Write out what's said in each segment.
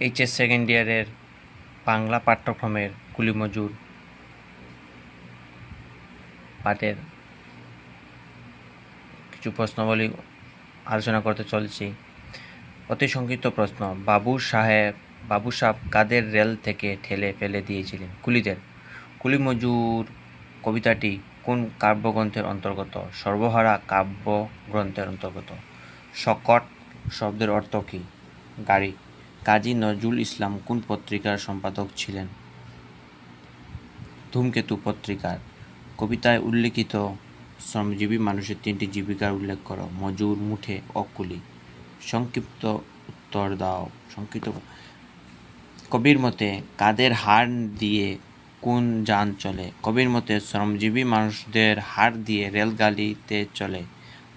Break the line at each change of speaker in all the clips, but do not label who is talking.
HS second ইয়ারের বাংলা পাঠ্যক্রমের কুলি মজুর পাঠের কিছু প্রশ্নাবলী আলোচনা করতে চলছি। অতি সংক্ষিপ্ত প্রশ্ন: বাবু সাহেব কাদের রেল থেকে ঠেলে ফেলে দিয়েছিলেন? কুলিদের। কুলি মজুর কবিতাটি কোন কাব্যগ্রন্থের অন্তর্গত? সর্বহারা কাব্যগ্রন্থের অন্তর্গত। শকট শব্দের অর্থ কী? গাড়ি। কাজী নজরুল ইসলাম কোন পত্রিকার সম্পাদক ছিলেন? ধূমকেতু পত্রিকার। কবিতায় উল্লিখিত শ্রমজীবী মানুষের তিনটি জীবিকার উল্লেখ করো: মজুর, মুঠে ও কুলি। সংক্ষিপ্ত উত্তর দাও। কবির মতে কাদের হাড় দিয়ে কোন যান চলে? কবির মতে শ্রমজীবী মানুষদের হাড় দিয়ে রেলগাড়িতে চলে।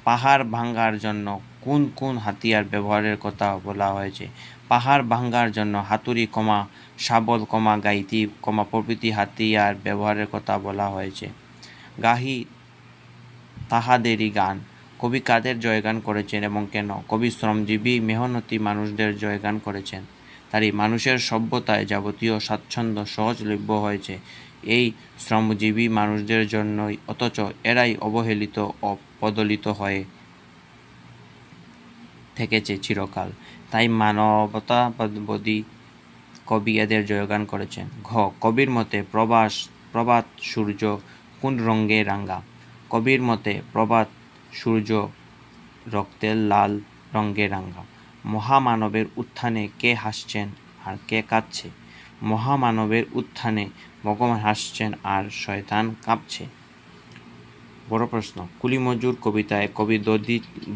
পাহাড় ভাঙার জন্য কোন কোন হাতিয়ার ব্যবহারের কথা বলা হয়েছে? পাহাড় ভাঙার জন্য হাতুড়ি, শাবল, গাইতি, প্রভৃতি হাতিয়ার ব্যবহারের কথা বলা হয়েছে। গাহি তাহাদেরই গান। কবি কাদের জয়গান করেছেন এবং কেন? কবি শ্রমজীবী মেহনতি মানুষদের জয়গান করেছেন। তারই মানুষের সভ্যতায় যাবতীয় স্বাচ্ছন্দ্য সহজলভ্য হয়েছে এই শ্রমজীবী মানুষদের জন্যই, অথচ এরাই অবহেলিত ও পদলিত হয়ে থেকেছে চিরকাল। তাই মানবতাবাদী কবি এদের জয়গান করেছেন। ঘ. কবির মতে প্রভাত সূর্য কোন রঙে রাঙা? কবির মতে প্রভাত সূর্য রক্তের লাল রঙে রাঙা। মহামানবের উত্থানে কে হাসছেন আর কে কাঁদছে? মহামানবের উত্থানে ভগবান হাসছেন আর শয়তান কাঁপছে। বড় প্রশ্ন: কুলি মজুর কবিতায় কবি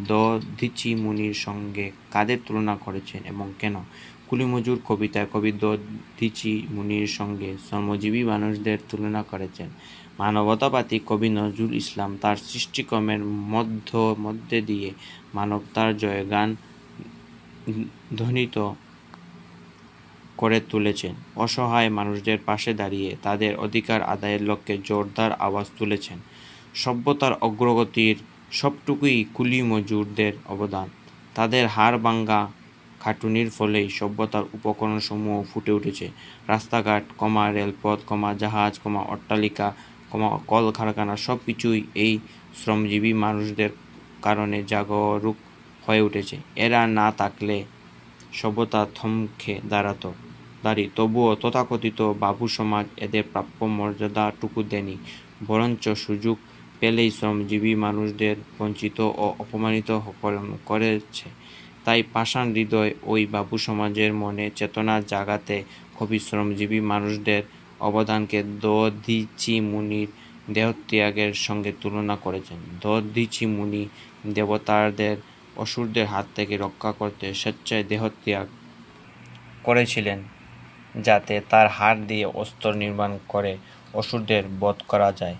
দধিচি মুনির সঙ্গে কাদের তুলনা করেছেন এবং কেন? কুলি মজুর কবিতায় কবি দধিচি মুনির সঙ্গে শ্রমজীবী মানুষদের তুলনা করেছেন। মানবতাবাদী কবি নজরুল ইসলাম তার সৃষ্টিকর্মের মধ্যে দিয়ে মানবতার জয়গান ধ্বনিত করে তুলেছেন। অসহায় মানুষদের পাশে দাঁড়িয়ে তাদের অধিকার আদায়ের লক্ষ্যে জোরদার আওয়াজ তুলেছেন। সভ্যতার অগ্রগতির সবটুকুই কুলি মজুরদের অবদান। তাদের হাড় ভাঙা খাটুনির ফলেই সভ্যতার উপকরণসমূহ ফুটে উঠেছে। রাস্তাঘাট, রেলপথ, জাহাজ, অট্টালিকা, কলকারখানা সব কিছুই এই শ্রমজীবী মানুষদের কারণে জাগরুক হয়ে উঠেছে। এরা না থাকলে সভ্যতা থমকে দাঁড়িয়ে। তবুও তথাকথিত বাবু সমাজ এদের প্রাপ্য মর্যাদাটুকু দেয়নি, বরঞ্চ সুযোগ পেলেই শ্রমজীবী মানুষদের বঞ্চিত ও অপমানিত করেছে। তাই পাষাণ হৃদয় ওই বাবু সমাজের মনে চেতনা জাগাতে কবি শ্রমজীবী মানুষদের অবদানকে দধিচি মুনির দেহত্যাগের সঙ্গে তুলনা করেছেন। দধিচি মুনি দেবতাদের অসুরদের হাত থেকে রক্ষা করতে স্বেচ্ছায় দেহত্যাগ করেছিলেন, যাতে তার হাড় দিয়ে অস্ত্র নির্মাণ করে অসুরদের বধ করা যায়।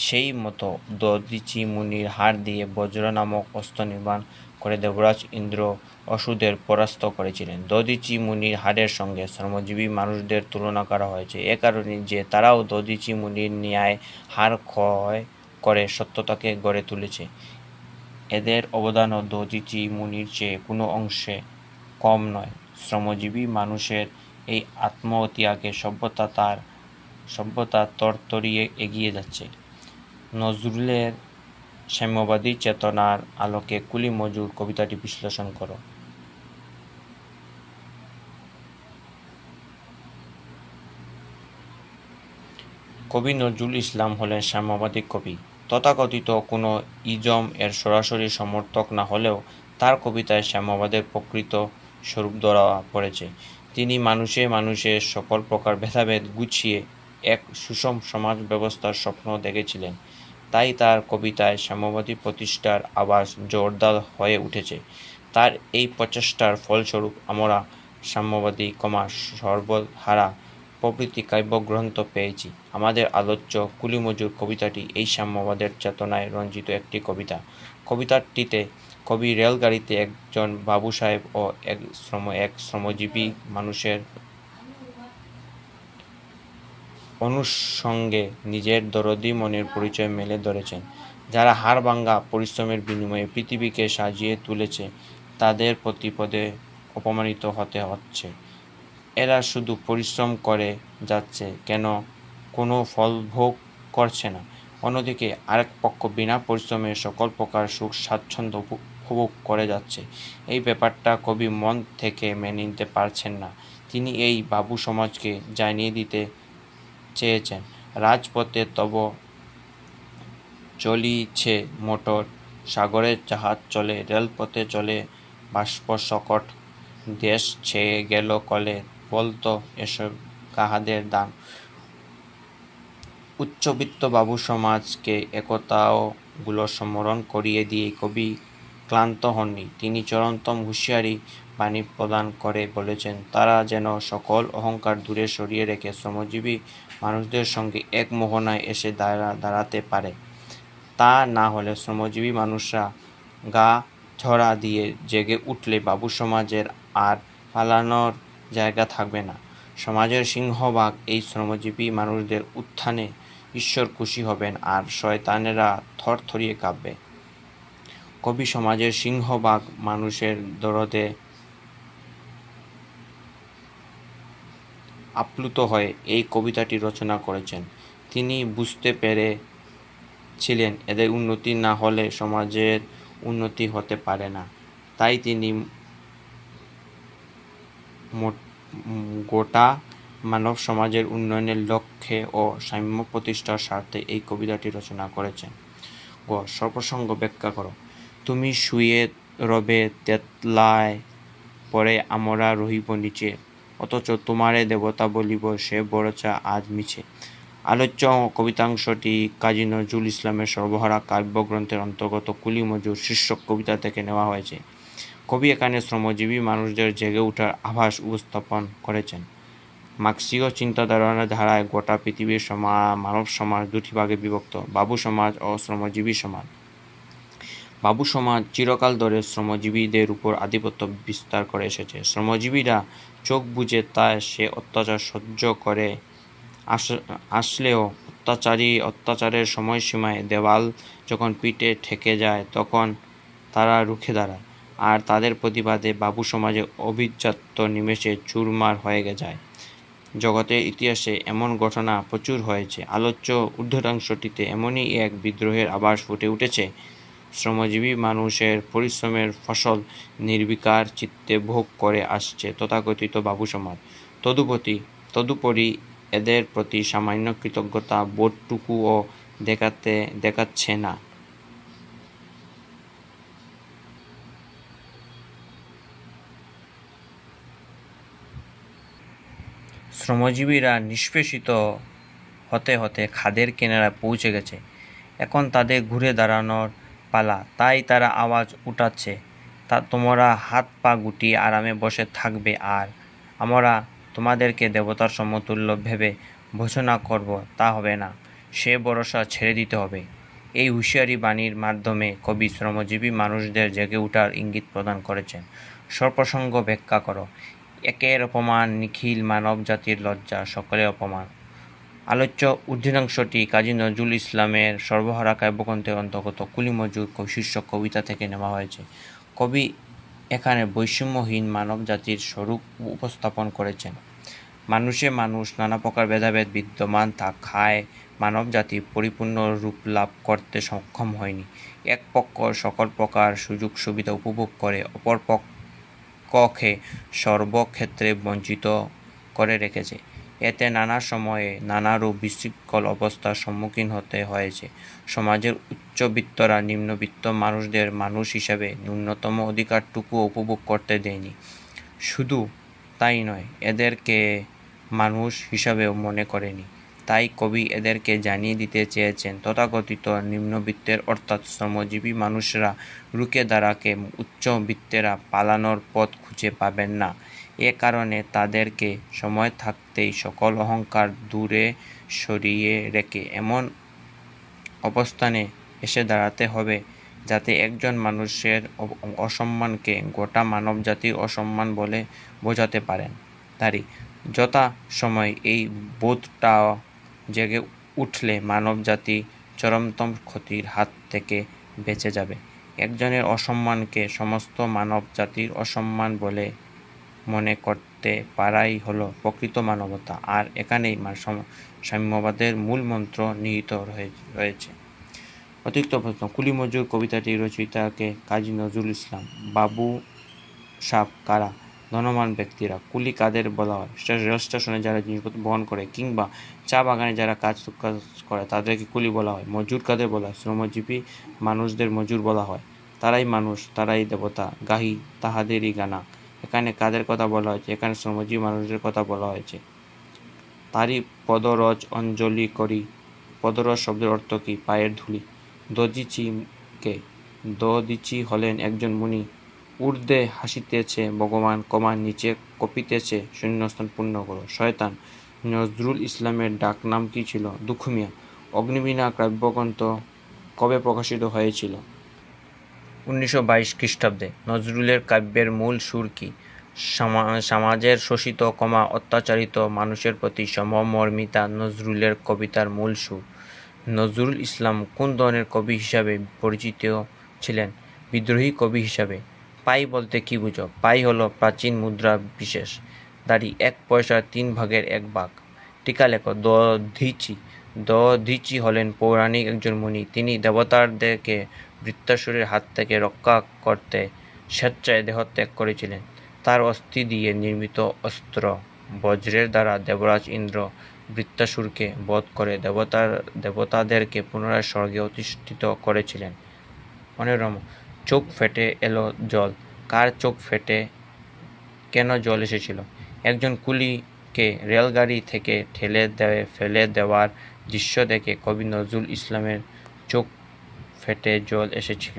সেই মতো দধিচি মুনির হাড় দিয়ে বজ্র নামক অস্ত্র নির্মাণ করে দেবরাজ ইন্দ্র অসুরদের পরাস্ত করেছিলেন। দধিচি মুনির হাড়ের সঙ্গে শ্রমজীবী মানুষদের তুলনা করা হয়েছে এ কারণে যে তারাও দধিচি মুনির ন্যায় হাড় ক্ষয় করে সত্যতাকে গড়ে তুলেছে। এদের অবদানও দধিচি মুনির চেয়ে কোনো অংশে কম নয়। শ্রমজীবী মানুষের এই আত্মত্যাগে সভ্যতা তরতরিয়ে এগিয়ে যাচ্ছে। নজরুলের সাম্যবাদী চেতনার আলোকে কুলি মজুর কবিতাটি বিশ্লেষণ করো। কবি নজরুল ইসলাম হলেন সাম্যবাদী কবি। তথাকথিত কোনো ইজম এর সরাসরি সমর্থক না হলেও তার কবিতায় সাম্যবাদের প্রকৃত স্বরূপ ধরা পড়েছে। তিনি মানুষে সকল প্রকার ভেদাভেদ গুছিয়ে এক সুষম সমাজ ব্যবস্থার স্বপ্ন দেখেছিলেন। তাই তার কবিতায় সাম্যবাদী প্রতিষ্ঠার আভাস জোরদার হয়ে উঠেছে। তার এই প্রচেষ্টার ফলস্বরূপ আমরা সাম্যবাদী, সর্বহারা প্রভৃতি কাব্যগ্রন্থ পেয়েছি। আমাদের আলোচ্য কুলি মজুর কবিতাটি এই সাম্যবাদের চেতনায় রঞ্জিত একটি কবিতা। কবিতাটিতে কবি রেলগাড়িতে একজন বাবু সাহেব ও এক শ্রমজীবী মানুষের অনুষঙ্গে নিজের দরদী মনের পরিচয় মেলে ধরেছেন। যারা হাড় ভাঙা পরিশ্রমের বিনিময়ে পৃথিবীকে সাজিয়ে তুলেছে, তাদের প্রতি পদে অপমানিত হতে হচ্ছে। এরা শুধু পরিশ্রম করে যাচ্ছে, কেন কোনো ফল ভোগ করছে না। অন্যদিকে আরেক পক্ষ বিনা পরিশ্রমে সকল প্রকার সুখ স্বাচ্ছন্দ্য উপভোগ করে যাচ্ছে। এই ব্যাপারটা কবি মন থেকে মেনে নিতে পারছেন না। তিনি এই বাবু সমাজকে জানিয়ে দিতে চেয়েছেন, রাজপথে তব চলিছে মোটর, সাগরের জাহাজ চলে, রেলপথে চলে বাষ্পশকট, দেশ ছেয়ে গেল কলে, বলতো এসব কাহাদের দান। উচ্চবিত্ত বাবু সমাজকে একতাগুলো স্মরণ করিয়ে দিয়ে কবি ক্লান্ত হননি। তিনি চরমতম হুঁশিয়ারি বাণী প্রদান করে বলেছেন, তারা যেন সকল অহংকার দূরে সরিয়ে রেখে শ্রমজীবী মানুষদের সঙ্গে এক মোহনায় এসে দাঁড়াতে পারে। তা না হলে শ্রমজীবী মানুষরা গা ঝরা দিয়ে জেগে উঠলে বাবু সমাজের আর পালানোর জায়গা থাকবে না। সমাজের সিংহভাগ এই শ্রমজীবী মানুষদের উত্থানে ঈশ্বর খুশি হবেন আর শয়তানেরা থরথরিয়ে কাঁপবে। কবি সমাজের সিংহভাগ মানুষের দরদে আপ্লুত হয়ে এই কবিতাটি রচনা করেছেন। তিনি বুঝতে পেরেছিলেন এদের উন্নতি না হলে সমাজের উন্নতি হতে পারে না। তাই তিনি গোটা মানব সমাজের উন্নয়নের লক্ষ্যে ও সাম্য প্রতিষ্ঠার স্বার্থে এই কবিতাটি রচনা করেছেন। সর্বসঙ্গ ব্যাখ্যা করো। তুমি শুয়ে রবে তেতলায়, পরে আমরা রহিব নিচে, অথচ তোমারে দেবতা বলিব, সে বড়চা আজ মিছে। আলোচ্য কবিতাংশটি কাজী নজরুল ইসলামের সর্বহারা কাব্যগ্রন্থের অন্তর্গত কুলি মজুর শীর্ষক কবিতা থেকে নেওয়া হয়েছে। কবি এখানে শ্রমজীবী মানুষদের জেগে ওঠার আভাস উপস্থাপন করেছেন। মার্ক্সীয় চিন্তাধারার ধারায় গোটা পৃথিবীর মানব সমাজ দুটি ভাগে বিভক্ত, বাবু সমাজ ও শ্রমজীবী সমাজ। বাবু সমাজ চিরকাল ধরে শ্রমজীবীদের উপর আধিপত্য বিস্তার করে এসেছে। শ্রমজীবীরা চোখ বুজে তাই সে অত্যাচার সহ্য করে আসলেও অত্যাচারের সময়সীমায় দেওয়াল যখন পিঠে ঠেকে যায় তখন তারা রুখে দাঁড়ায়, আর তাদের প্রতিবাদে বাবু সমাজের অভিজাত্য নিমেষে চুরমার হয়ে যায়। জগতের ইতিহাসে এমন ঘটনা প্রচুর হয়েছে। আলোচ্য ঊর্ধ্বংশটিতে এমনই এক বিদ্রোহের আভাস ফুটে উঠেছে। শ্রমজীবী মানুষের পরিশ্রমের ফসল নির্বিকার চিত্তে ভোগ করে আসছে তথাকথিত বাবু সমাজ। তদুপরি এদের প্রতি সামান্য কৃতজ্ঞতা বোধটুকুও দেখাচ্ছে না। শ্রমজীবীরা নিষ্পেষিত হতে হতে খাদের কিনারায় পৌঁছে গেছে। এখন তাদের ঘুরে দাঁড়ানোর পালা। তাই তারা আওয়াজ উঠাচ্ছে, তোমরা হাত পা গুটিয়ে আরামে বসে থাকবে আর আমরা তোমাদেরকে দেবতার সমতুল্য ভেবে ভর্ৎসনা করব, তা হবে না। সে ভরসা ছেড়ে দিতে হবে। এই হুঁশিয়ারি বাণীর মাধ্যমে কবি শ্রমজীবী মানুষদের জেগে ওঠার ইঙ্গিত প্রদান করেছেন। সর্বসঙ্গ ব্যাখ্যা করো। একের অপমান নিখিল মানব জাতির লজ্জা, সকলের অপমান। আলোচ্য ঊর্ধ্বাংশটি কাজী নজরুল ইসলামের সর্বহারা কাব্যগ্রন্থের অন্তর্গত কুলি মজুর শীর্ষক কবিতা থেকে নেওয়া হয়েছে। কবি এখানে বৈষম্যহীন মানব জাতির স্বরূপ উপস্থাপন করেছেন। মানুষে মানুষ নানা প্রকার ভেদাভেদ বিদ্যমান থাকায় মানব জাতি পরিপূর্ণ রূপ লাভ করতে সক্ষম হয়নি। এক পক্ষ সকল প্রকার সুযোগ সুবিধা উপভোগ করে অপর পক্ষকে সর্বক্ষেত্রে বঞ্চিত করে রেখেছে। এতে নানা সময়ে নানারূপ বিশৃঙ্খল অবস্থার সম্মুখীন হতে হয়েছে। সমাজের উচ্চবিত্তরা নিম্নবিত্ত মানুষদের মানুষ হিসাবে ন্যূনতম অধিকারটুকু উপভোগ করতে দেয়নি। শুধু তাই নয়, এদেরকে মানুষ হিসাবেও মনে করেনি। তাই কবি এদেরকে জানিয়ে দিতে চেয়েছেন, তথাকথিত নিম্নবিত্তের অর্থাৎ শ্রমজীবী মানুষরা রুখে দাঁড়াকে উচ্চবিত্তেরা পালানোর পথ খুঁজে পাবেন না। এ কারণে তাদেরকে সময় থাকতেই সকল অহংকার দূরে সরিয়ে রেখে এমন অবস্থানে এসে দাঁড়াতে হবে যাতে একজন মানুষের অসম্মানকে গোটা মানব জাতির অসম্মান বলে বোঝাতে পারেন। যথা সময় এই বোধটা জেগে উঠলে মানব জাতি চরমতম ক্ষতির হাত থেকে বেঁচে যাবে। একজনের অসম্মানকে সমস্ত মানব জাতির অসম্মান বলে মনে করতে পারাই হলো প্রকৃত মানবতা, আর এখানেই সাম্যবাদের মূল মন্ত্র নিহিত রয়েছে। অতিরিক্ত প্রশ্ন: কুলি মজুর কবিতাটির রচয়িতাকে কাজী নজরুল ইসলাম। বাবু সাপ কারা? ধনবান ব্যক্তিরা। কুলি কাদের বলা হয়? রেল স্টেশনে যারা জিনিসপত্র বহন করে কিংবা চা বাগানে যারা কাজ করে তাদেরকে কুলি বলা হয়। মজুর কাদের বলা হয়? শ্রমজীবী মানুষদের মজুর বলা হয়। তারাই মানুষ, তারাই দেবতা, গাহি তাহাদেরই গানা। এখানে কাদের কথা বলা হয়েছে? এখানে শ্রমজীবী মানুষদের কথা বলা হয়েছে। তারই পদরজ অঞ্জলি করি। পদরজ শব্দের অর্থ কি? পায়ের ধুলি। দধিচি কে? দধিচি হলেন একজন মুনি। ঊর্ধ্বে হাসিতেছে ভগবান, নিচে কপিতেছে শূন্যস্থান পূর্ণ করো। শয়তান। নজরুল ইসলামের ডাক নাম কি ছিল? দুঃখু মিয়া। অগ্নিবীণা কাব্যগ্রন্থ কবে প্রকাশিত হয়েছিল? 1922 খ্রিস্টাব্দে। নজরুলের কাব্যের মূল সুর কি? সমাজের শোষিত, অত্যাচারিত মানুষের প্রতি সমমর্মিতা নজরুলের কবিতার মূল সুর। নজরুল ইসলাম কোন ধরনের কবি হিসাবে পরিচিত ছিলেন? বিদ্রোহী কবি হিসাবে। পাই বলতে কি বুঝো? পাই হলো প্রাচীন মুদ্রা বিশেষ। দাড়ি 1 পয়সার 3 ভাগের 1 ভাগ। টিকা লেখো। দধিচি। দধিচি হলেন পৌরাণিক একজন মুনি। তিনি দেবতাদেরকে বৃত্তাসুরের হাত থেকে রক্ষা করতে স্বেচ্ছায় দেহত্যাগ করেছিলেন। তার অস্থি দিয়ে নির্মিত অস্ত্র বজ্রের দ্বারা দেবরাজ ইন্দ্র বৃত্তাসুরকে বধ করে দেবতাদেরকে পুনরায় স্বর্গে অধিষ্ঠিত করেছিলেন। মনোরম। চোখ ফেটে এলো জল। কার চোখ ফেটে কেন জল এসেছিল? একজন কুলিকে রেলগাড়ি থেকে ফেলে দেওয়ার দৃশ্য দেখে কবি নজরুল ইসলামের চোখ ফেটে জল এসেছিল।